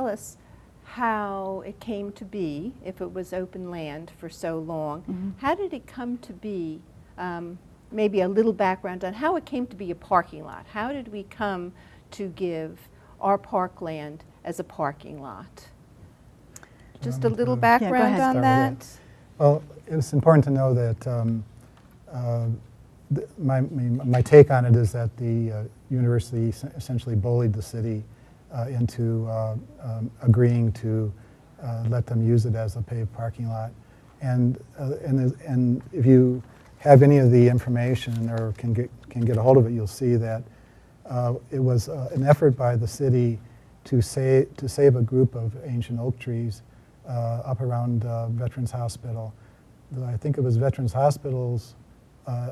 us how it came to be, if it was open land for so long? Mm-hmm. How did it come to be? Maybe a little background on how it came to be a parking lot. How did we come to give our parkland as a parking lot? Just a little background ahead. on that? Well, it's important to know that my take on it is that the university essentially bullied the city into agreeing to let them use it as a paved parking lot. And if you have any of the information or can get a hold of it, you'll see that it was an effort by the city to save a group of ancient oak trees up around Veterans Hospital. I think it was Veterans Hospital's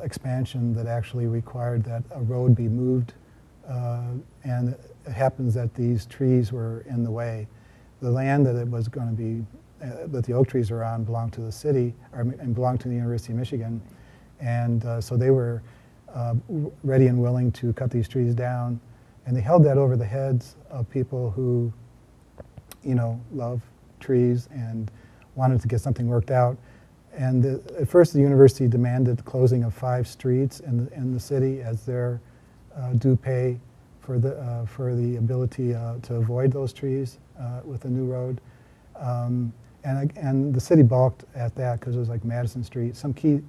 expansion that actually required that a road be moved, and it happens that these trees were in the way. The land that it was going to be, that the oak trees are on, belonged to the city, and belonged to the University of Michigan, and so they were ready and willing to cut these trees down, and they held that over the heads of people who, love trees and wanted to get something worked out. And at first, the university demanded the closing of 5 streets in the city as their due pay for the ability to avoid those trees with the new road. And the city balked at that because it was like Madison Street, some key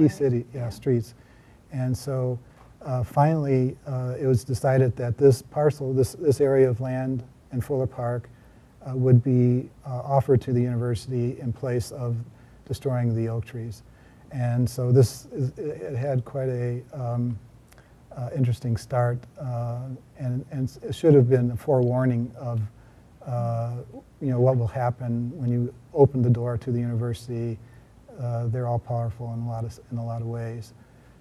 city streets. And so finally, it was decided that this parcel, this area of land in Fuller Park, would be offered to the university in place of destroying the oak trees. And so it had quite a interesting start, and it should have been a forewarning of what will happen when you open the door to the university. They're all powerful in a lot of ways.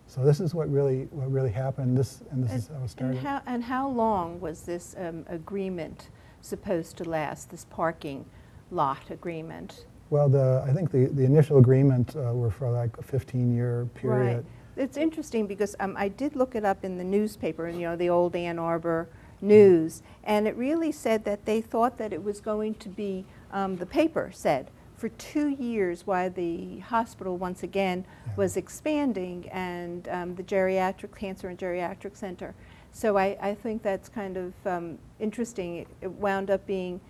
So this is what really happened. This is how it started. And how long was this agreement supposed to last? This parking lot agreement? Well, I think the initial agreement were for like a 15-year period. Right. It's interesting because I did look it up in the newspaper, the old Ann Arbor News, and it really said that they thought that it was going to be, the paper said, for 2 years while the hospital once again was expanding, and the Cancer and Geriatric Center. So I think that's kind of interesting. It wound up being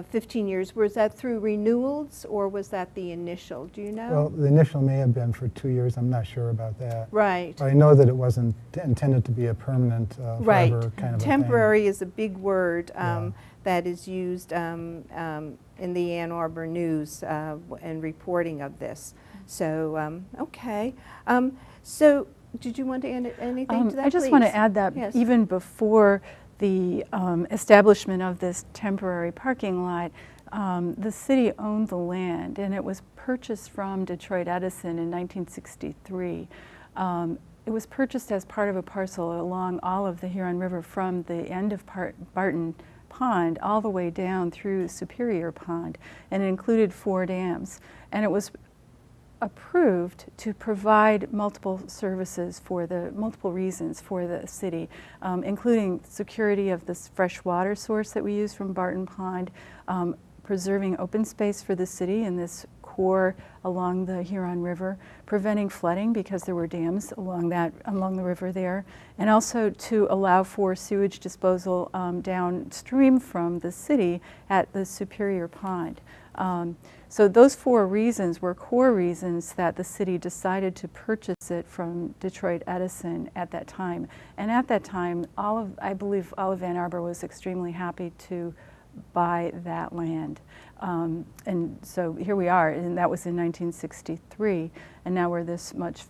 15 years. Was that through renewals, or was that the initial? Do you know? Well, the initial may have been for 2 years. I'm not sure about that. Right. But I know that it wasn't intended to be a permanent, right. forever kind of Temporary a thing. is a big word that is used in the Ann Arbor News and reporting of this. So, okay. So, did you want to add anything to that, I just please? want to add that even before the establishment of this temporary parking lot, the city owned the land, and it was purchased from Detroit Edison in 1963. It was purchased as part of a parcel along all of the Huron River from the end of Barton Pond all the way down through Superior Pond, and it included 4 dams. And it was approved to provide multiple services for multiple reasons for the city, including security of this fresh water source that we use from Barton Pond, preserving open space for the city in this core along the Huron River, preventing flooding because there were dams along the river there, and also to allow for sewage disposal downstream from the city at the Superior Pond. So those 4 reasons were core reasons that the city decided to purchase it from Detroit Edison at that time. And at that time, I believe all of Ann Arbor was extremely happy to buy that land. And so here we are, and that was in 1963, and now we're this much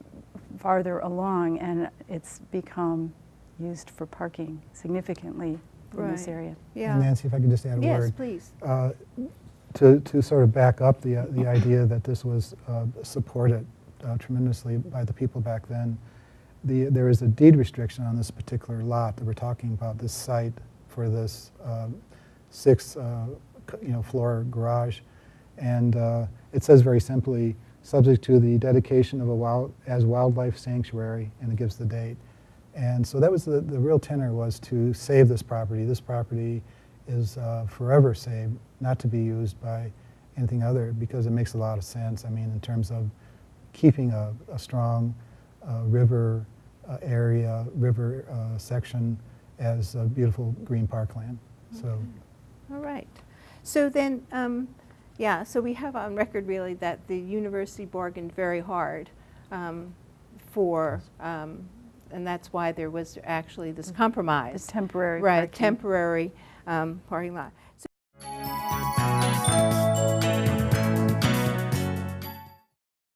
farther along, and it's become used for parking significantly in this area. Yeah. And Nancy, if I could just add a word. Yes, please. To sort of back up the idea that this was supported tremendously by the people back then, there is a deed restriction on this particular lot that we're talking about, this site for this 6-floor garage, and it says very simply, subject to the dedication of as wildlife sanctuary, and it gives the date. And so that was the real tenor, was to save this property. This property is forever saved, not to be used by anything other, because it makes a lot of sense. I mean, in terms of keeping a strong river area, river section as a beautiful green parkland. So, All right. So then, yeah, so we have on record really that the university bargained very hard for, and that's why there was actually this compromise. The temporary Right, parking. temporary parking lot. So